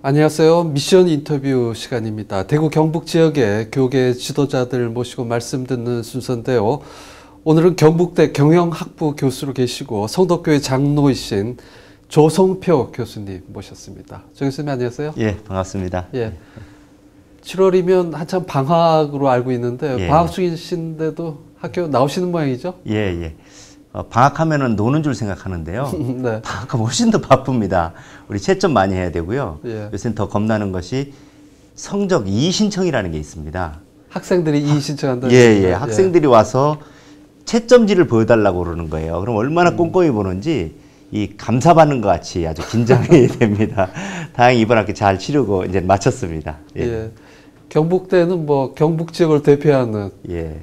안녕하세요. 미션 인터뷰 시간입니다. 대구 경북 지역의 교계 지도자들 모시고 말씀 듣는 순서인데요. 오늘은 경북대 경영학부 교수로 계시고 성덕교회 장로이신 조성표 교수님 모셨습니다. 조 교수님 안녕하세요. 예, 반갑습니다. 예. 7월이면 한참 방학으로 알고 있는데 예. 방학 중이신데도 학교 나오시는 모양이죠? 예, 예. 방학하면은 노는 줄 생각하는데요. 네. 방학하면 훨씬 더 바쁩니다. 우리 채점 많이 해야 되고요. 예. 요새는 더 겁나는 것이 성적 이의 신청이라는 게 있습니다. 학생들이 이의 신청한다는 예, 얘기죠? 예. 학생들이 와서 채점지를 보여달라고 그러는 거예요. 그럼 얼마나 꼼꼼히 보는지 이 감사받는 것 같이 아주 긴장이 됩니다. 다행히 이번 학기 잘 치르고 이제 마쳤습니다. 예. 예. 경북대는 뭐 경북 지역을 대표하는 예.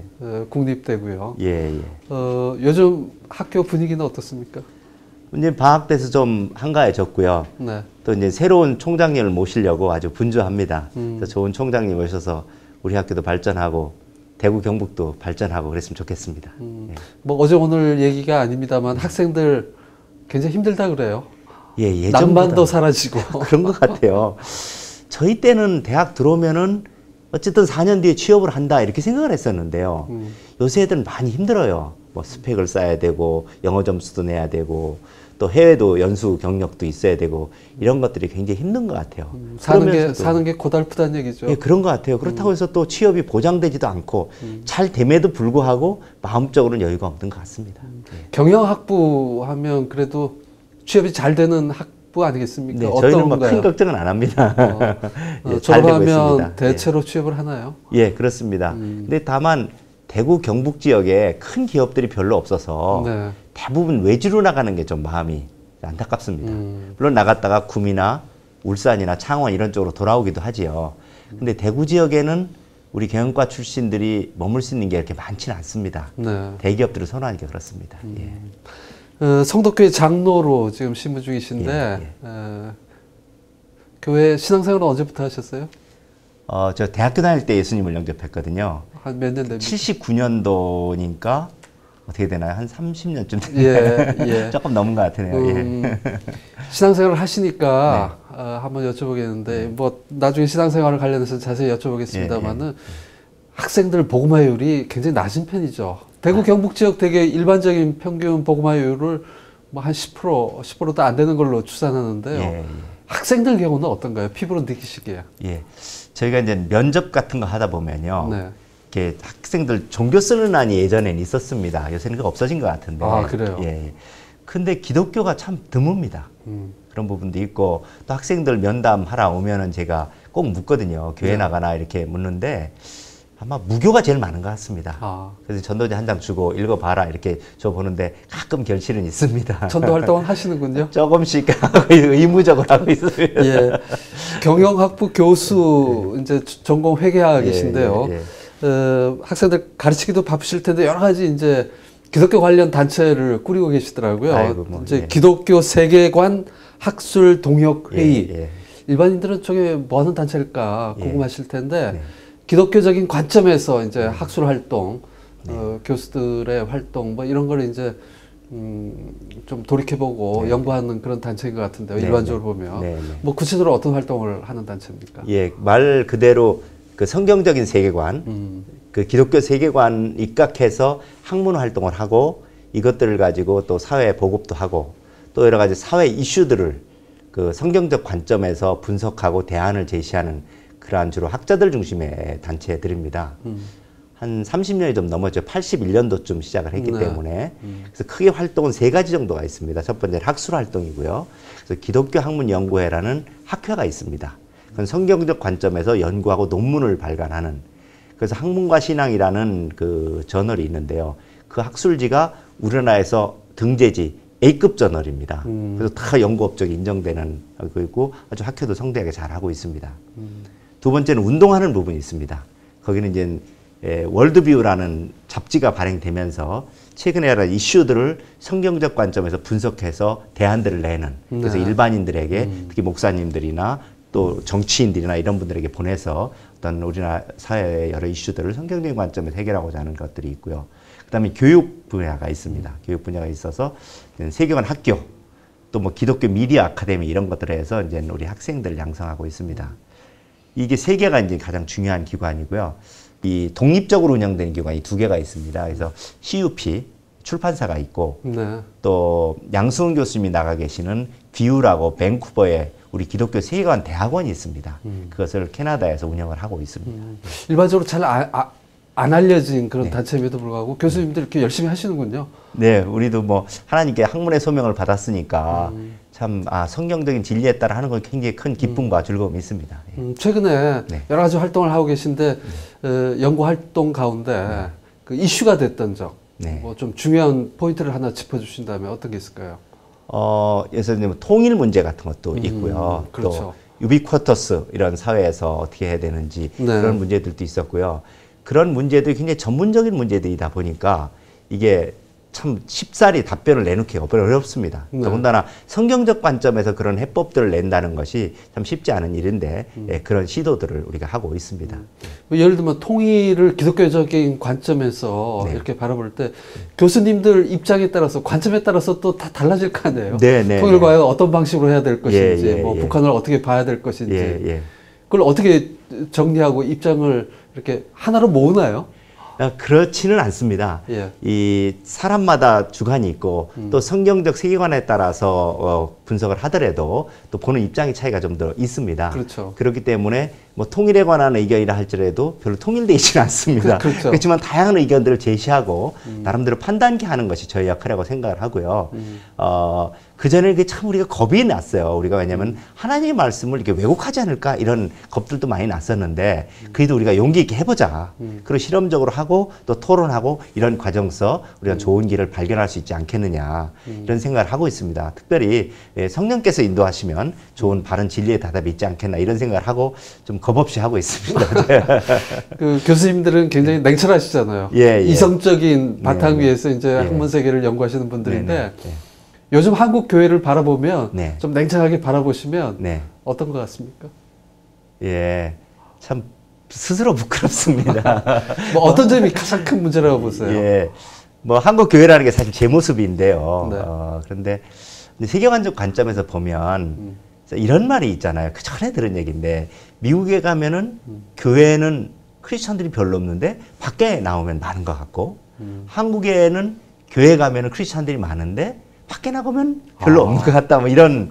국립대고요. 예, 예. 요즘 학교 분위기는 어떻습니까? 이제 방학 돼서 좀 한가해졌고요. 네. 또 이제 새로운 총장님을 모시려고 아주 분주합니다. 그래서 좋은 총장님 오셔서 우리 학교도 발전하고 대구 경북도 발전하고 그랬으면 좋겠습니다. 예. 뭐 어제 오늘 얘기가 아닙니다만 학생들 굉장히 힘들다 그래요. 예, 예전보다 낭만도 사라지고. 그런 것 같아요. 저희 때는 대학 들어오면은 어쨌든 4년 뒤에 취업을 한다 이렇게 생각을 했었는데요. 요새 애들은 많이 힘들어요. 뭐 스펙을 쌓아야 되고 영어 점수도 내야 되고 또 해외도 연수 경력도 있어야 되고 이런 것들이 굉장히 힘든 것 같아요. 사는 게 고달프다는 얘기죠. 예, 그런 것 같아요. 그렇다고 해서 또 취업이 보장되지도 않고 잘 됨에도 불구하고 마음적으로는 여유가 없는 것 같습니다. 예. 경영학부 하면 그래도 취업이 잘 되는 학부 아니겠습니까? 네, 어떤 저희는 뭐 건가요? 큰 걱정은 안 합니다. 예, 잘 되고 졸업하면 있습니다. 대체로 취업을 하나요? 예, 그렇습니다. 근데 다만 대구 경북 지역에 큰 기업들이 별로 없어서 네. 대부분 외지로 나가는 게 좀 마음이 안타깝습니다. 물론 나갔다가 구미나 울산이나 창원 이런 쪽으로 돌아오기도 하지요. 근데 대구 지역에는 우리 경영과 출신들이 머물 수 있는 게 이렇게 많지는 않습니다. 네. 대기업들을 선호하니까 그렇습니다. 예. 성덕교회 장로로 지금 신분 중이신데 교회 신앙생활은 언제부터 하셨어요? 저 대학교 다닐 때 예수님을 영접했거든요. 한 몇 년 됩니까? 79년도니까 어떻게 되나요? 한 30년쯤 예, 예. 조금 넘은 것 같으네요. 예. 신앙생활을 하시니까 한번 여쭤보겠는데 뭐 나중에 신앙생활을 관련해서 자세히 여쭤보겠습니다만은 학생들 복음화율이 굉장히 낮은 편이죠. 대구 경북 지역 되게 일반적인 평균 복음화율을 뭐 한 10%도 안 되는 걸로 추산하는데요. 예, 예. 학생들 경우는 어떤가요? 피부로 느끼시기에. 예. 저희가 이제 면접 같은 거 하다 보면요. 네. 이렇게 학생들 종교 쓰는 난이 예전엔 있었습니다. 요새는 그거 없어진 것 같은데. 아, 그래요? 예. 근데 기독교가 참 드뭅니다. 그런 부분도 있고 또 학생들 면담하러 오면은 제가 꼭 묻거든요. 교회 나가나 이렇게 묻는데 아마 무교가 제일 많은 것 같습니다. 그래서 전도지 한 장 주고 읽어봐라 이렇게 줘보는데 가끔 결실은 있습니다. 전도 활동은 하시는군요. 조금씩 의무적으로 하고 있습니다. 예. 경영학부 교수 이제 전공 회계학이신데요. 학생들 가르치기도 바쁘실 텐데 여러 가지 이제 기독교 관련 단체를 꾸리고 계시더라고요. 아이고, 뭐, 이제 기독교 세계관 학술 동역 회의. 일반인들은 저게 뭐 하는 단체일까 궁금하실 텐데 기독교적인 관점에서 이제 학술 활동, 교수들의 활동 뭐 이런 걸 이제 좀 돌이켜보고 연구하는 그런 단체인 것 같은데요. 일반적으로 보면 뭐 구체적으로 어떤 활동을 하는 단체입니까? 예, 말 그대로 그 성경적인 세계관, 그 기독교 세계관 입각해서 학문 활동을 하고 이것들을 가지고 또 사회 보급도 하고 또 여러 가지 사회 이슈들을 그 성경적 관점에서 분석하고 대안을 제시하는 그러한 주로 학자들 중심의 단체들입니다. 한 30년이 좀 넘었죠. 81년도쯤 시작을 했기 때문에. 그래서 크게 활동은 3가지 정도가 있습니다. 첫 번째는 학술 활동이고요. 그래서 기독교 학문 연구회라는 학회가 있습니다. 그건 성경적 관점에서 연구하고 논문을 발간하는. 그래서 학문과 신앙이라는 그 저널이 있는데요. 그 학술지가 우리나라에서 등재지 A급 저널입니다. 그래서 다 연구 업적이 인정되는 거고 아주 학회도 성대하게 잘 하고 있습니다. 두 번째는 운동하는 부분이 있습니다. 거기는 이제 월드뷰라는 잡지가 발행되면서 최근에 여러 이슈들을 성경적 관점에서 분석해서 대안들을 내는 그래서 일반인들에게 특히 목사님들이나 또 정치인들이나 이런 분들에게 보내서 어떤 우리나라 사회의 여러 이슈들을 성경적인 관점에서 해결하고자 하는 것들이 있고요. 그 다음에 교육 분야가 있습니다. 교육 분야가 있어서 세계관 학교 또 뭐 기독교 미디어 아카데미 이런 것들을 해서 이제 우리 학생들을 양성하고 있습니다. 이게 세 개가 이제 가장 중요한 기관이고요. 이 독립적으로 운영되는 기관이 두 개가 있습니다. 그래서 CUP 출판사가 있고 네. 또 양승훈 교수님이 나가 계시는 귀우라고 밴쿠버에 우리 기독교 세계관 대학원이 있습니다. 그것을 캐나다에서 운영을 하고 있습니다. 일반적으로 잘 안 알려진 그런 단체임에도 불구하고 교수님들 이렇게 열심히 하시는군요. 네, 우리도 뭐 하나님께 학문의 소명을 받았으니까 참 성경적인 진리에 따라 하는 건 굉장히 큰 기쁨과 즐거움이 있습니다. 최근에 네. 여러 가지 활동을 하고 계신데 연구 활동 가운데 그 이슈가 됐던 적, 네. 뭐 좀 중요한 포인트를 하나 짚어주신다면 어떤 게 있을까요? 예를 들면 통일 문제 같은 것도 있고요. 그렇죠. 또 유비쿼터스 이런 사회에서 어떻게 해야 되는지 네. 그런 문제들도 있었고요. 그런 문제들이 굉장히 전문적인 문제들이다 보니까 이게 참 쉽사리 답변을 내놓기가 어렵습니다. 네. 더군다나 성경적 관점에서 그런 해법들을 낸다는 것이 참 쉽지 않은 일인데 그런 시도들을 우리가 하고 있습니다. 뭐 예를 들면 통일을 기독교적인 관점에서 네. 이렇게 바라볼 때 교수님들 입장에 따라서 관점에 따라서 또 다 달라질 거 아니에요. 네, 네, 통일을 네. 과연 어떤 방식으로 해야 될 것인지, 예, 뭐 예. 북한을 어떻게 봐야 될 것인지, 예. 그걸 어떻게 정리하고 입장을 이렇게 하나로 모으나요? 그렇지는 않습니다. 예. 이 사람마다 주관이 있고 또 성경적 세계관에 따라서 분석을 하더라도 또 보는 입장의 차이가 좀 더 있습니다. 그렇죠. 그렇기 때문에 뭐 통일에 관한 의견이라 할지라도 별로 통일되어 있지는 않습니다. 그렇죠. 그렇지만 다양한 의견들을 제시하고 나름대로 판단케 하는 것이 저희 역할이라고 생각을 하고요. 그전에 참 우리가 겁이 났어요. 우리가 왜냐하면 하나님의 말씀을 이렇게 왜곡하지 않을까 이런 겁들도 많이 났었는데 그래도 우리가 용기 있게 해보자. 그리고 실험적으로 하고 또 토론하고 이런 과정에서 우리가 좋은 길을 발견할 수 있지 않겠느냐 이런 생각을 하고 있습니다. 특별히 성령께서 인도하시면 좋은 바른 진리의 답이 있지 않겠나 이런 생각을 하고 좀 겁없이 하고 있습니다. 그 교수님들은 굉장히 냉철하시잖아요. 예. 이성적인 바탕 네. 위에서 이제 예. 학문 세계를 연구하시는 분들인데 네. 요즘 한국 교회를 바라보면 네. 좀 냉철하게 바라보시면 네. 어떤 것 같습니까? 예, 참 스스로 부끄럽습니다. 뭐 어떤 점이 가장 큰 문제라고 보세요? 예, 뭐 한국 교회라는 게 사실 제 모습인데요. 네. 그런데 세계관적 관점에서 보면 이런 말이 있잖아요. 그 전에 들은 얘기인데 미국에 가면은 교회는 크리스천들이 별로 없는데 밖에 나오면 많은 것 같고 한국에는 교회 가면은 크리스천들이 많은데 밖에 나가면 별로 없는 것 같다. 뭐 이런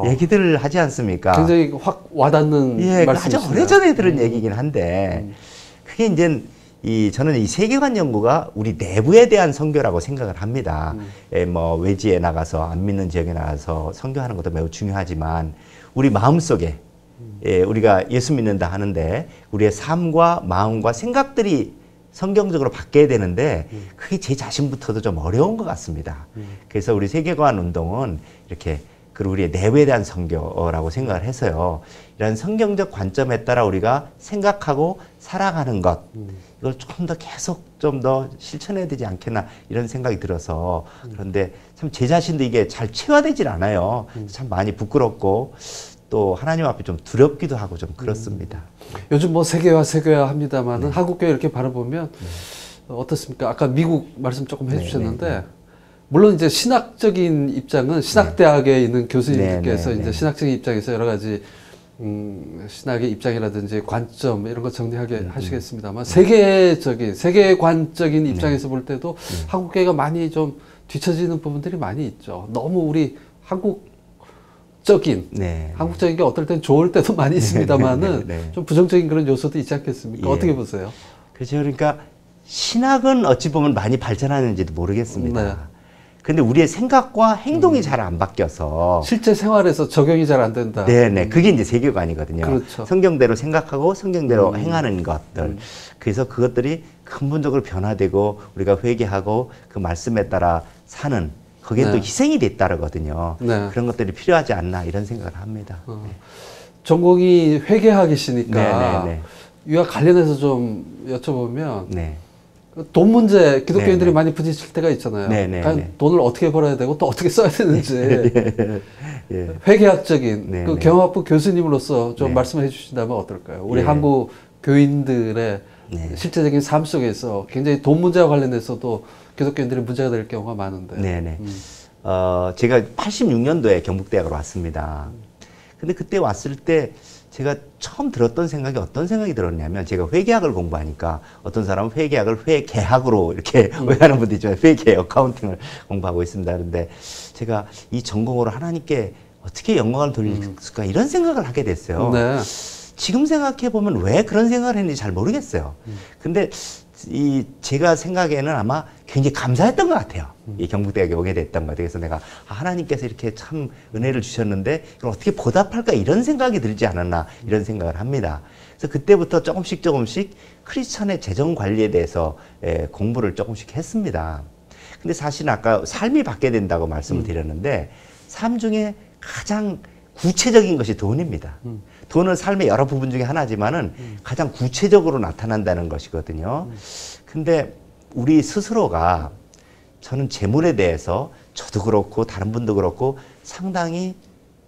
얘기들을 하지 않습니까? 굉장히 확 와닿는 예, 아주 말씀이시네요. 오래전에 들은 얘기긴 한데 그게 이제 저는 이 세계관 연구가 우리 내부에 대한 선교라고 생각을 합니다. 뭐 외지에 나가서 안 믿는 지역에 나가서 선교하는 것도 매우 중요하지만 우리 마음속에 우리가 예수 믿는다 하는데 우리의 삶과 마음과 생각들이 성경적으로 바뀌어야 되는데 그게 제 자신부터도 좀 어려운 것 같습니다. 그래서 우리 세계관 운동은 이렇게 우리의 내부에 대한 선교라고 생각을 해서요. 이런 성경적 관점에 따라 우리가 생각하고 살아가는 것 이걸 좀 더 계속 좀 더 실천해야 되지 않겠나 이런 생각이 들어서 그런데 참 제 자신도 이게 잘 체화되질 않아요. 참 많이 부끄럽고 또 하나님 앞에 좀 두렵기도 하고 좀 그렇습니다. 요즘 뭐 세계화 합니다만은 한국 교회 이렇게 바라보면 어떻습니까? 아까 미국 말씀 조금 해주셨는데 물론 이제 신학적인 입장은 신학대학에 있는 교수님들께서 이제 신학적인 입장에서 여러 가지 신학의 입장이라든지 관점 이런 거 정리하게 하시겠습니다만 세계관적인 입장에서 볼 때도 한국 교회가 많이 좀 뒤처지는 부분들이 많이 있죠. 너무 우리 한국적인 게 어떨 땐 좋을 때도 많이 있습니다만은 좀 부정적인 그런 요소도 있지 않겠습니까? 어떻게 보세요? 그렇죠. 그러니까 신학은 어찌 보면 많이 발전하는지도 모르겠습니다. 근데 우리의 생각과 행동이 잘 안 바뀌어서 실제 생활에서 적용이 잘 안 된다. 네네. 그게 이제 세계관이거든요. 그렇죠. 성경대로 생각하고 성경대로 행하는 것들. 그래서 그것들이 근본적으로 변화되고 우리가 회개하고 그 말씀에 따라 사는 거기에 또 희생이 뒤따르거든요. 그런 것들이 필요하지 않나 이런 생각을 합니다. 전공이 회계학이시니까 이와 관련해서 좀 여쭤보면 돈 문제 기독교인들이 많이 부딪힐 때가 있잖아요. 과연 돈을 어떻게 벌어야 되고 또 어떻게 써야 되는지 회계학적인 그 경영학부 교수님으로서 좀 말씀을 해주신다면 어떨까요? 우리 한국 교인들의 실제적인 삶 속에서 굉장히 돈 문제와 관련해서도 기독교인들이 문제가 될 경우가 많은데. 제가 86년도에 경북대학으로 왔습니다. 근데 그때 왔을 때 제가 처음 들었던 생각이 어떤 생각이 들었냐면 제가 회계학을 공부하니까 어떤 사람은 회계학을 회계학으로 이렇게 오해하는 분도 있지만 회계 어카운팅을 공부하고 있습니다. 그런데 제가 이 전공으로 하나님께 어떻게 영광을 돌릴까 이런 생각을 하게 됐어요. 네. 지금 생각해 보면 왜 그런 생각을 했는지 잘 모르겠어요. 근데 제가 생각에는 아마 굉장히 감사했던 것 같아요. 이 경북대학에 오게 됐던 것 같아요. 그래서 내가 하나님께서 이렇게 참 은혜를 주셨는데 이걸 어떻게 보답할까 이런 생각이 들지 않았나 이런 생각을 합니다. 그래서 그때부터 조금씩 크리스천의 재정 관리에 대해서 공부를 조금씩 했습니다. 근데 사실 아까 삶이 받게 된다고 말씀을 드렸는데 삶 중에 가장 구체적인 것이 돈입니다. 돈은 삶의 여러 부분 중에 하나지만은 가장 구체적으로 나타난다는 것이거든요. 근데 우리 스스로가 저는 재물에 대해서 저도 그렇고 다른 분도 그렇고 상당히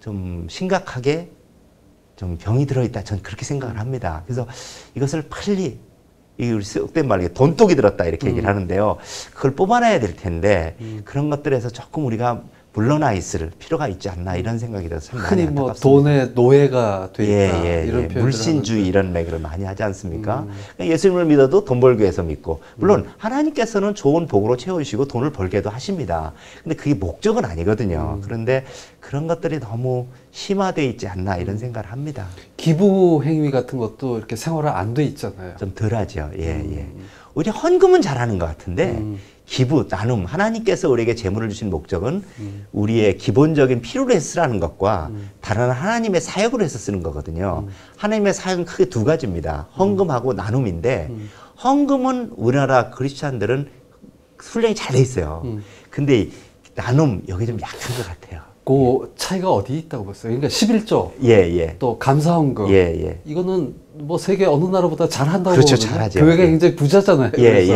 좀 심각하게 좀 병이 들어있다. 저는 그렇게 생각을 합니다. 그래서 이것을 빨리 우리 속된 말로 돈독이 들었다 이렇게 얘기를 하는데요. 그걸 뽑아내야 될 텐데 그런 것들에서 조금 우리가 물러나 있을 필요가 있지 않나 이런 생각이 들어서 흔히 뭐 돈의 노예가 돼 있다 이런 표현을 물신주의 이런 얘기를 많이 하지 않습니까? 예수님을 믿어도 돈 벌기 위해서 믿고 물론 하나님께서는 좋은 복으로 채워주시고 돈을 벌게도 하십니다. 근데 그게 목적은 아니거든요. 그런데 그런 것들이 너무 심화되어 있지 않나 이런 생각을 합니다. 기부 행위 같은 것도 이렇게 생활화 안 돼 있잖아요. 좀 덜하죠. 오히려 헌금은 잘하는 것 같은데 기부, 나눔, 하나님께서 우리에게 재물을 주신 목적은 우리의 기본적인 필요로 해서 쓰라는 것과 다른 하나님의 사역으로 해서 쓰는 거거든요. 하나님의 사역은 크게 두 가지입니다. 헌금하고 나눔인데 헌금은 우리나라 크리스찬들은 훈련이 잘 돼 있어요. 근데 나눔, 여기 좀 약한 것 같아요. 그 차이가 어디 있다고 봤어요? 그러니까 11조, 또 감사헌금, 이거는 뭐 세계 어느 나라보다 잘한다고 그렇죠, 보거든요. 잘하죠. 교회가 굉장히 부자잖아요. 그래서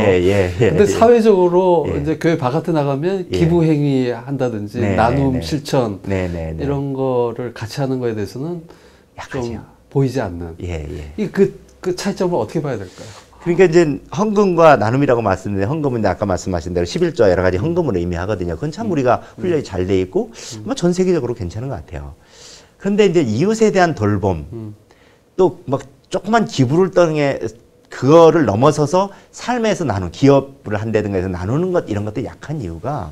근데 사회적으로 이제 교회 바깥에 나가면 기부 행위 한다든지 나눔 실천 이런 거를 같이 하는 거에 대해서는 약하죠. 좀 보이지 않는. 그 차이점을 어떻게 봐야 될까요? 그러니까 이제 헌금과 나눔이라고 말씀드렸는데 헌금은 아까 말씀하신 대로 11조와 여러 가지 헌금을 의미하거든요. 그건 참 우리가 훈련이 잘 돼 있고 아마 전 세계적으로 괜찮은 것 같아요. 그런데 이제 이웃에 대한 돌봄 또 막 조그만 기부를 통해 그거를 넘어서서 삶에서 기업을 한다든가 해서 나누는 것 이런 것들이 약한 이유가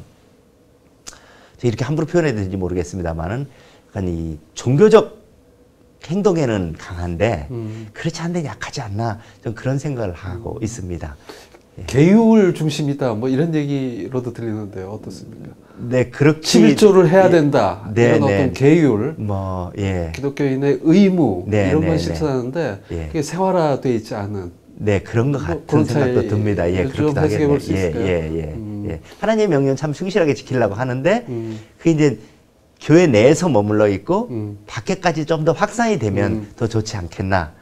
제가 이렇게 함부로 표현해야 되는지 모르겠습니다만은 약간 이 종교적 행동에는 강한데 그렇지 않은데 약하지 않나 좀 그런 생각을 하고 있습니다. 계율 중심이다 뭐 이런 얘기로도 들리는데요. 어떻습니까? 네, 그렇게 11조를 해야 된다. 이런 어떤 계율, 기독교인의 의무 이런 걸 실천하는데 그게 생활화돼 있지 않은. 그런 것 같은 생각도 듭니다. 그렇기도 하겠네요. 하나님의 명령은 참 충실하게 지키려고 하는데 그게 이제 교회 내에서 머물러 있고 밖에까지 좀 더 확산이 되면 더 좋지 않겠나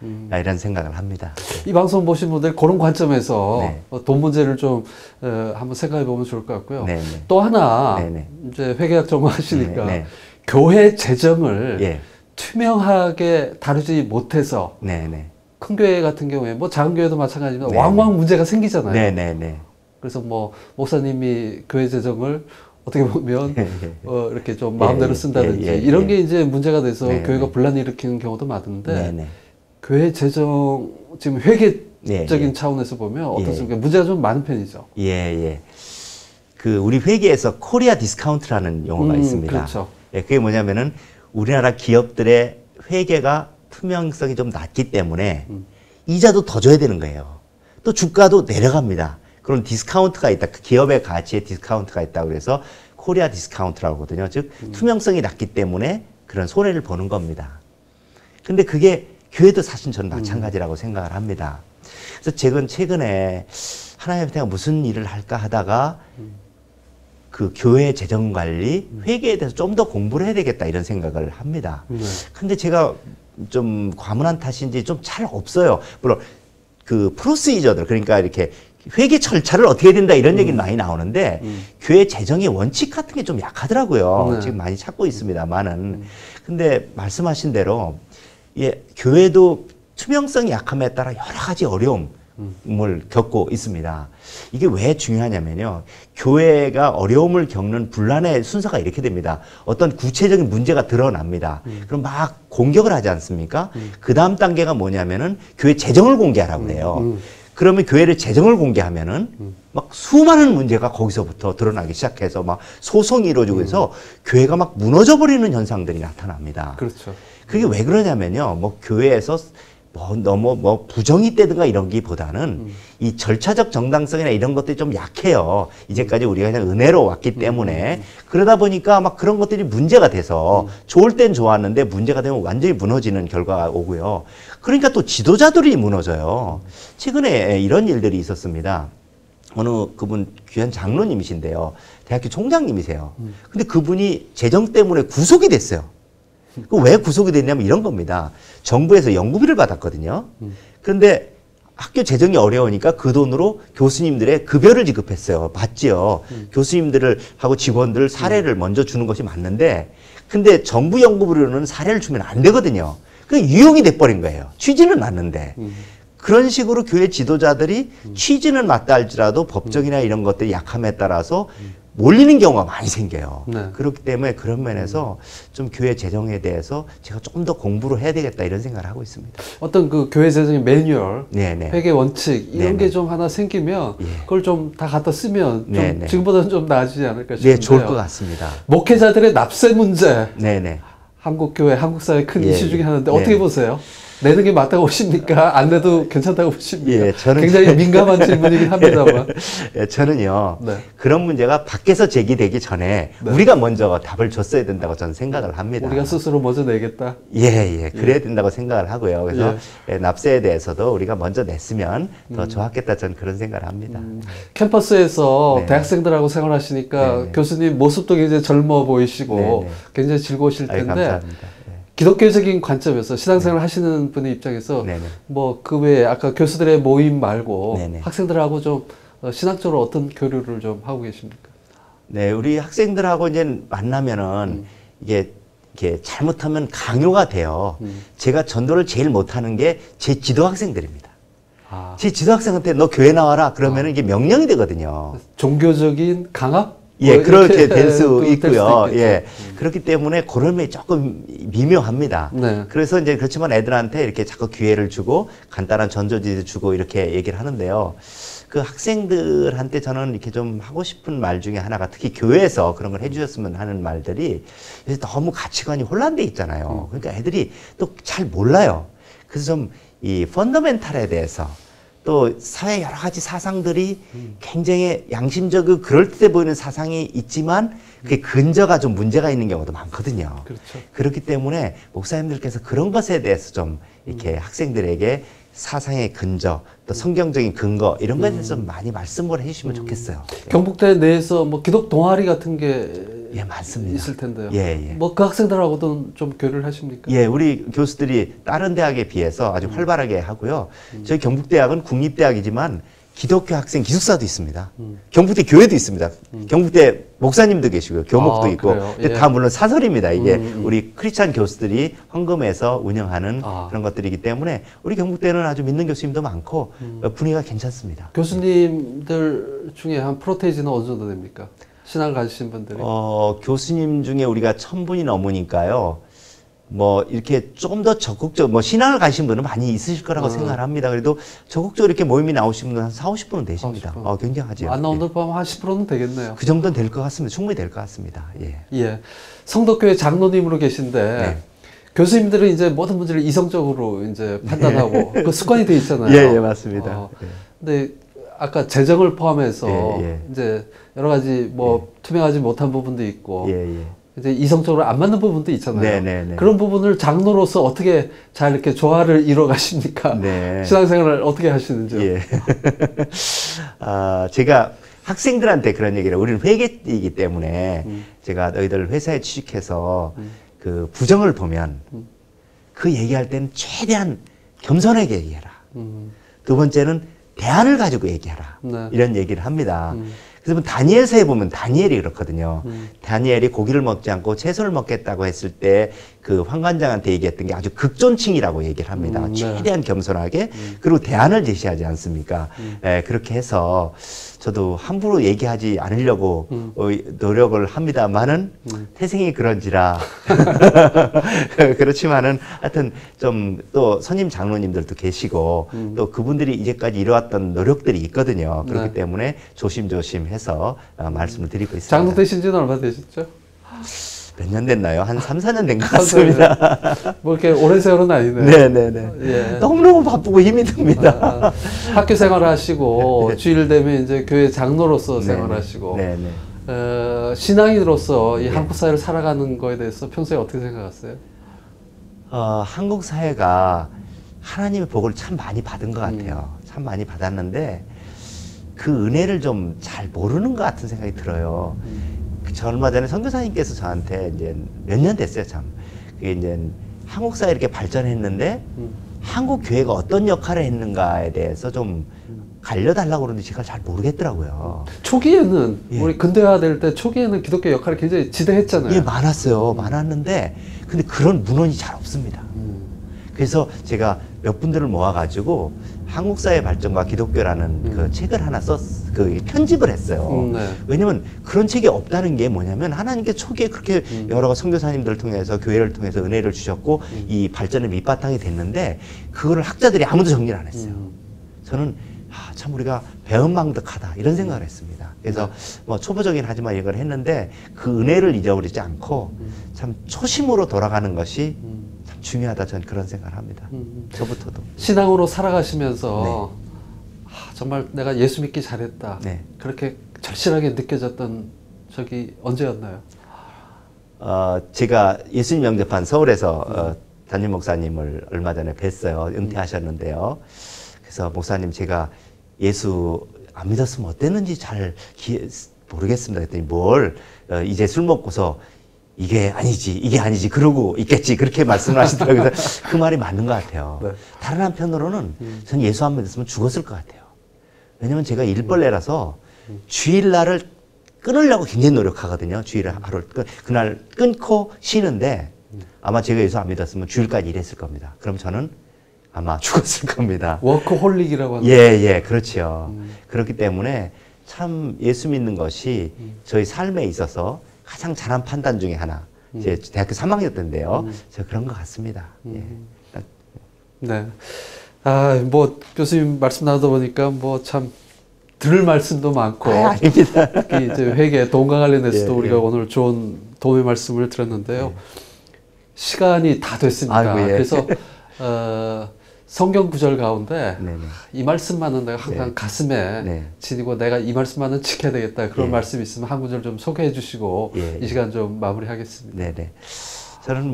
이런 생각을 합니다. 이 방송 보신 분들 그런 관점에서 돈 문제를 좀 한번 생각해 보면 좋을 것 같고요. 또 하나 이제 회계학 전공하시니까 교회 재정을 투명하게 다루지 못해서 큰 교회 같은 경우에 뭐 작은 교회도 마찬가지지만 왕왕 문제가 생기잖아요. 그래서 뭐 목사님이 교회 재정을 어떻게 보면 이렇게 좀 마음대로 쓴다든지 이런 게 이제 문제가 돼서 교회가 분란을 일으키는 경우도 많은데 교회 재정 지금 회계적인 차원에서 보면 어떻습니까? 문제가 좀 많은 편이죠. 그 우리 회계에서 코리아 디스카운트라는 용어가 있습니다. 그렇죠. 그게 뭐냐면은 우리나라 기업들의 회계가 투명성이 좀 낮기 때문에 이자도 더 줘야 되는 거예요. 또 주가도 내려갑니다. 그런 디스카운트가 있다. 그 기업의 가치에 디스카운트가 있다고 그래서 코리아 디스카운트라고 하거든요. 즉 투명성이 낮기 때문에 그런 손해를 보는 겁니다. 근데 그게 교회도 사실 저는 마찬가지라고 생각을 합니다. 그래서 최근에 하나님한테 무슨 일을 할까 하다가 그 교회 재정 관리, 회계에 대해서 좀 더 공부를 해야 되겠다 이런 생각을 합니다. 근데 제가 좀 과문한 탓인지 좀 잘 없어요. 물론 그 프로시저들 그러니까 이렇게 회계 절차를 어떻게 해야 된다 이런 얘기는 많이 나오는데 교회 재정의 원칙 같은 게 좀 약하더라고요. 지금 많이 찾고 있습니다만은. 근데 말씀하신 대로 교회도 투명성이 약함에 따라 여러 가지 어려움, 겪고 있습니다. 이게 왜 중요하냐면요. 교회가 어려움을 겪는 분란의 순서가 이렇게 됩니다. 어떤 구체적인 문제가 드러납니다. 그럼 막 공격을 하지 않습니까? 그 다음 단계가 뭐냐면은 교회 재정을 공개하라고 해요. 그러면 교회를 재정을 공개하면은 막 수많은 문제가 거기서부터 드러나기 시작해서 막 소송이 이루어지고 해서 교회가 막 무너져 버리는 현상들이 나타납니다. 그렇죠. 그게 왜 그러냐면요. 뭐 교회에서 너무 부정이 되든가 이런 기보다는 이 절차적 정당성이나 이런 것들이 좀 약해요. 이제까지 우리가 그냥 은혜로 왔기 때문에 그러다 보니까 막 그런 것들이 문제가 돼서 좋을 땐 좋았는데 문제가 되면 완전히 무너지는 결과가 오고요. 그러니까 또 지도자들이 무너져요. 최근에 이런 일들이 있었습니다. 어느 그분 귀한 장로님이신데요. 대학교 총장님이세요. 근데 그분이 재정 때문에 구속이 됐어요. 왜 구속이 됐냐면 이런 겁니다. 정부에서 연구비를 받았거든요. 그런데 학교 재정이 어려우니까 그 돈으로 교수님들의 급여를 지급했어요. 받지요. 교수님들을 하고 직원들 사례를 먼저 주는 것이 맞는데 근데 정부 연구비로는 사례를 주면 안 되거든요. 그 유용이 돼버린 거예요. 취지는 맞는데. 그런 식으로 교회 지도자들이 취지는 맞다 할지라도 법적이나 이런 것들이 약함에 따라서 몰리는 경우가 많이 생겨요. 네. 그렇기 때문에 그런 면에서 좀 교회 재정에 대해서 제가 좀 더 공부를 해야 되겠다 이런 생각을 하고 있습니다. 어떤 그 교회 재정의 매뉴얼, 네네. 회계 원칙 이런 네네. 게 좀 하나 생기면 예. 그걸 좀 다 갖다 쓰면 좀 네네. 지금보다는 좀 나아지지 않을까 싶은데요. 네, 좋을 것 같습니다. 목회자들의 납세 문제, 네네. 한국 교회, 한국 사회 큰 예, 이슈 중에 하나인데 네. 어떻게 보세요? 내는 게 맞다고 보십니까? 안 내도 괜찮다고 보십니까? 예, 저는 굉장히 민감한 질문이긴 합니다만. 예, 저는요. 네. 그런 문제가 밖에서 제기되기 전에 네. 우리가 먼저 답을 줬어야 된다고 저는 생각을 합니다. 우리가 스스로 먼저 내겠다. 예, 그래야 된다고 생각을 하고요. 그래서 예. 납세에 대해서도 우리가 먼저 냈으면 더 좋았겠다 저는 그런 생각을 합니다. 캠퍼스에서 네. 대학생들하고 생활하시니까 네. 교수님 모습도 굉장히 젊어 보이시고 네. 굉장히 즐거우실 아유, 텐데 감사합니다. 기독교적인 관점에서 신앙생활 하시는 분의 입장에서 네네. 뭐 그 외에 아까 교수들의 모임 말고 네네. 학생들하고 좀 신학적으로 어떤 교류를 좀 하고 계십니까? 네, 우리 학생들하고 이제 만나면은 이게 잘못하면 강요가 돼요. 제가 전도를 제일 못하는 게 제 지도 학생들입니다. 아, 제 지도 학생한테 너 교회 나와라 그러면은 이게 명령이 되거든요. 종교적인 강압? 예, 뭐 그렇게 이렇게 될 수 될 있고요. 수도 있겠죠. 예. 그렇기 때문에 그런 면이 조금 미묘합니다. 네. 그래서 이제 그렇지만 애들한테 이렇게 자꾸 기회를 주고 간단한 전조지도 주고 이렇게 얘기를 하는데요. 그 학생들한테 저는 이렇게 좀 하고 싶은 말 중에 하나가 특히 교회에서 그런 걸 해주셨으면 하는 말들이 요새 너무 가치관이 혼란돼 있잖아요. 그러니까 애들이 또 잘 몰라요. 그래서 좀 이 펀더멘탈에 대해서 또 사회 여러 가지 사상들이 굉장히 양심적이고 그럴듯해 보이는 사상이 있지만 그게 근저가 좀 문제가 있는 경우도 많거든요. 그렇죠. 그렇기 때문에 목사님들께서 그런 것에 대해서 좀 이렇게 학생들에게 사상의 근저, 또 성경적인 근거 이런 것에 대해서 좀 많이 말씀을 해주시면 좋겠어요. 경북대 내에서 뭐 기독 동아리 같은 게 예, 많습니다. 있을 텐데요. 예. 뭐 그 학생들하고도 좀 교류를 하십니까? 예, 우리 교수들이 다른 대학에 비해서 아주 활발하게 하고요. 저희 경북대학은 국립대학이지만 기독교 학생 기숙사도 있습니다. 경북대 교회도 있습니다. 경북대 목사님도 계시고요. 교목도 아, 있고. 그래요? 근데 예. 다 물론 사설입니다. 이게 우리 크리스찬 교수들이 헌금해서 운영하는 아. 그런 것들이기 때문에 우리 경북대는 아주 믿는 교수님도 많고 분위기가 괜찮습니다. 교수님들 중에 한 프로테이지는 어느 정도 됩니까? 신앙 가지신 분들이? 교수님 중에 우리가 1000분이 넘으니까요. 뭐 이렇게 좀 더 적극적, 뭐 신앙을 가신 분은 많이 있으실 거라고 생각을 합니다. 그래도 적극적으로 이렇게 모임이 나오신 분은 한 40-50분은 되십니다. 40분. 굉장하죠. 안 나온 들 포함 한 10%는 되겠네요. 그 정도는 될 것 같습니다. 충분히 될 것 같습니다. 예. 예. 성덕교회 장로님으로 계신데 네. 교수님들은 이제 모든 문제를 이성적으로 이제 판단하고 그 습관이 돼 있잖아요. 예, 맞습니다. 예. 근데 아까 재정을 포함해서 예. 이제 여러 가지 뭐 투명하지 못한 부분도 있고 예. 이제 이성적으로 안 맞는 부분도 있잖아요. 네. 그런 부분을 장로로서 어떻게 잘 이렇게 조화를 이뤄 가십니까? 네. 신앙생활을 어떻게 하시는지요? 예. 제가 학생들한테 그런 얘기를, 우리는 회계이기 때문에 제가 너희들 회사에 취직해서 그 부정을 보면 그 얘기할 때는 최대한 겸손하게 얘기해라. 두 번째는 대안을 가지고 얘기하라. 네. 이런 얘기를 합니다. 그래서 다니엘서에 보면 다니엘이 그렇거든요. 다니엘이 고기를 먹지 않고 채소를 먹겠다고 했을 때 그 황관장한테 얘기했던 게 아주 극존칭이라고 얘기를 합니다. 네. 최대한 겸손하게 그리고 대안을 제시하지 않습니까? 그렇게 해서 저도 함부로 얘기하지 않으려고 노력을 합니다만은 태생이 그런지라 그렇지만은 하여튼 좀 또 선임 장로님들도 계시고 또 그분들이 이제까지 이뤄왔던 노력들이 있거든요. 그렇기 네. 때문에 조심조심해서 말씀을 드리고 있습니다. 장로 되신 지는 얼마 되셨죠? 몇 년 됐나요? 한 3, 4년 된 것 같습니다. 뭐 이렇게 오랜 세월은 아니네요. 네네네. 예. 너무너무 바쁘고 힘이 듭니다. 학교 생활하시고 네. 주일 되면 이제 교회 장로로서 네네. 생활하시고 네네. 신앙인으로서 이 네. 한국 사회를 살아가는 거에 대해서 평소에 어떻게 생각하세요? 한국 사회가 하나님의 복을 참 많이 받은 것 같아요. 참 많이 받았는데 그 은혜를 좀 잘 모르는 것 같은 생각이 들어요. 저 얼마 전에 선교사님께서 저한테 이제 몇 년 됐어요, 참. 그게 이제 한국 사회 이렇게 발전했는데 한국 교회가 어떤 역할을 했는가에 대해서 좀 갈려달라고 그러는데 제가 잘 모르겠더라고요. 초기에는 예. 우리 근대화 될 때 초기에는 기독교 역할이 굉장히 지대했잖아요. 예, 많았어요. 많았는데 근데 그런 문헌이 잘 없습니다. 그래서 제가 몇 분들을 모아가지고 한국 사회 발전과 기독교라는 그 책을 하나 그 편집을 했어요. 네. 왜냐면 그런 책이 없다는 게 뭐냐면 하나님께 초기에 그렇게 여러 선교사님들을 통해서 교회를 통해서 은혜를 주셨고 이 발전의 밑바탕이 됐는데 그거를 학자들이 아무도 정리를 안 했어요. 저는 참 우리가 배은망덕하다 이런 생각을 했습니다. 그래서 뭐 초보적인 하지만 이걸 했는데 그 은혜를 잊어버리지 않고 참 초심으로 돌아가는 것이 참 중요하다 저는 그런 생각을 합니다. 저부터도. 신앙으로 살아가시면서 정말 내가 예수 믿기 잘했다. 네. 그렇게 절실하게 느껴졌던 적이 언제였나요? 제가 예수님 영접한 서울에서 담임 목사님을 얼마 전에 뵀어요. 은퇴하셨는데요. 그래서 목사님 제가 예수 안 믿었으면 어땠는지 잘 모르겠습니다. 그랬더니 이제 술 먹고서 이게 아니지 그러고 있겠지 그렇게 말씀을 하시더라고요. 그래서 그 말이 맞는 것 같아요. 네. 다른 한편으로는 전 예수 안 믿었으면 죽었을 것 같아요. 왜냐면 제가 일벌레라서 주일날을 끊으려고 굉장히 노력하거든요. 주일을 하루 그날 끊고 쉬는데 아마 제가 예수 안 믿었으면 주일까지 일했을 겁니다. 그럼 저는 아마 죽었을 겁니다. 워커홀릭이라고 하는 예, 그렇죠. 그렇기 때문에 참 예수 믿는 것이 저희 삶에 있어서 가장 잘한 판단 중에 하나. 제 대학교 3학년 때인데요. 저 그런 것 같습니다. 예. 네. 뭐 교수님 말씀 나누다 보니까 뭐 참 들을 말씀도 많고. 아닙니다. 특히 이제 회계 돈과 관련해서도 예, 우리가 예. 오늘 좋은 도움의 말씀을 들었는데요. 시간이 다 됐습니다. 아이고, 예. 그래서 성경 구절 가운데 네네. 이 말씀만은 내가 항상 네. 가슴에 네. 지니고 내가 이 말씀만은 지켜야 되겠다. 그런 예. 말씀이 있으면 한 구절 좀 소개해 주시고 예, 이 시간 좀 마무리하겠습니다. 네네. 저는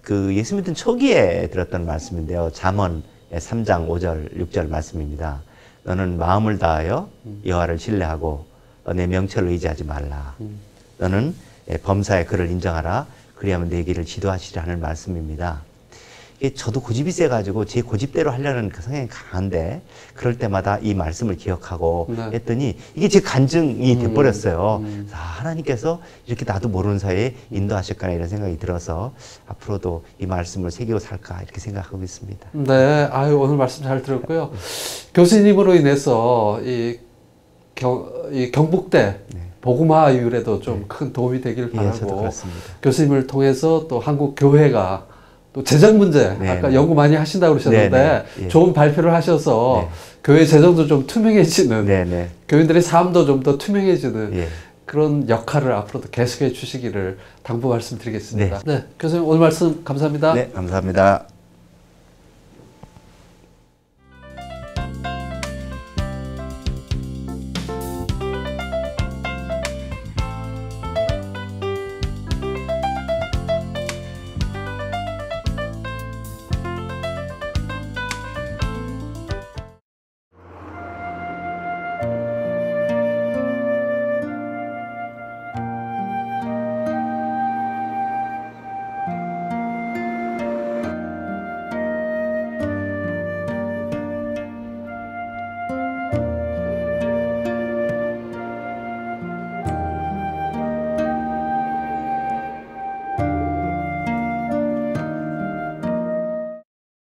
그 예수 믿은 초기에 들었던 말씀인데요. 잠언 3장 5절, 6절 말씀입니다. 너는 마음을 다하여 여호와를 신뢰하고 내 명철을 의지하지 말라. 너는 범사의 그를 인정하라. 그리하면 내 길을 지도하시리 하는 말씀입니다. 저도 고집이 세가지고 제 고집대로 하려는 그 성향이 강한데 그럴 때마다 이 말씀을 기억하고 네. 했더니 이게 제 간증이 돼버렸어요. 하나님께서 이렇게 나도 모르는 사이에 인도하셨구나 이런 생각이 들어서 앞으로도 이 말씀을 새기고 살까 이렇게 생각하고 있습니다. 네, 오늘 말씀 잘 들었고요. 교수님으로 인해서 이 경북대 복음화 이율에도 좀 큰 도움이 되길 예, 저도 바라고 그렇습니다. 교수님을 통해서 또 한국 교회가 또 재정 문제 네, 아까 네. 연구 많이 하신다고 그러셨는데 네, 네. 예. 좋은 발표를 하셔서 네. 교회 재정도 좀 투명해지는 네네. 교인들의 삶도 좀 더 투명해지는 예. 그런 역할을 앞으로도 계속해 주시기를 당부 말씀드리겠습니다. 네, 교수님 오늘 말씀 감사합니다. 네, 감사합니다.